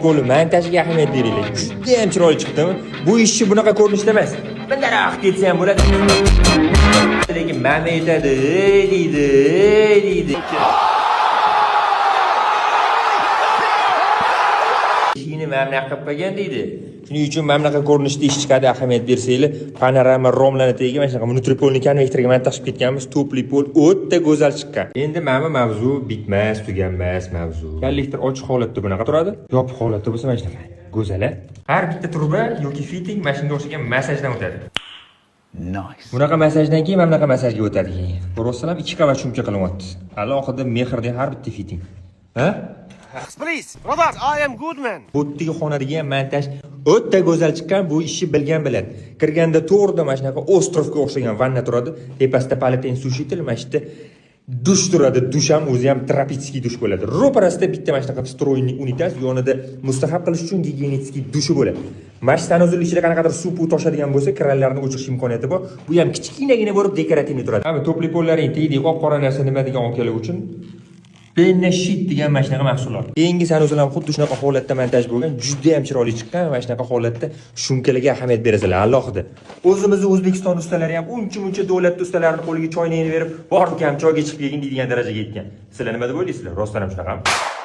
Qo'li montajga ahamiyat beraylik. Juda ham chiroyli chiqdimi? Bu ishchi bunaqa ko'rinishda emas. Bundaroq ketsa ham bo'ladi. Lekin mana aytadi, deydi. Ishini mana bunaqa qilib qo'ygan deydi. Shuning uchun mana bunaqa ko'rinishda ish chiqadi, ahamiyat bersanglar. Panorama romlarni tagiga mana shunaqa monopolni konvektorga mana tashib ketganmiz. Topli pol o'ta go'zal chiqqan. Endi mana mavzu bitmas, tuganmas mavzu. Kollektor ochiq holatda bunaqa turadi. Yopiq holatda bo'lsa mana shunaqa. Go'zal. Har bitta truba yoki fitting mana shunga o'xshagan massajdan o'tadi. Nice. Bunaqa massajdan keyin mana bunaqa massajga o'tadi keyin. Ko'rasizlar, 2 qavat shumka qilyapti. Alohida mehrda har bitta fitting. Ha? Please, brother, I am good man. Bo'ttiga xonadiga ham montaj o'ta go'zal chiqqan. Bu ishni bilgan biladi. Kirganda to'g'rida mana shunaqa ostrovga o'xshagan vanna turadi. Tepasida palatin sushitel, mana shu dush turadi. Dush ham o'zi ham tropitskiy dush bo'ladi. Ro'parasida bitta mana shunaqa stroyniy unitaz, yonida mustahab qilish uchun gigiyenitskiy dushi bo'ladi. Mana shu sanuzil ichida qanaqadir suv toshadigan bo'lsa, kirallarni o'chirish imkoniyati bor. Bu ham kichkinagina bo'lib dekorativniy turadi. Mana topli pollaring tegdi, qop-qora narsa nima degan onkalar uchun Penna sheet degan mana shunaqa mahsulot. Keyingi sanuzil ham xuddi shunaqa holatda montaj bo'lgan, juda ham chiroyli chiqqan. Mana shunaqa holatda shumkalarga ahamiyat berasizlar, alohida. O'zimizning O'zbekiston ustalari ham uncha davlat ustalarining qo'liga choynakni berib, borib ham choyga chiqib kelgin deydigan darajaga yetgan. Sizlar nima deb o'ylaysizlar? Rostdan ham shunaqami?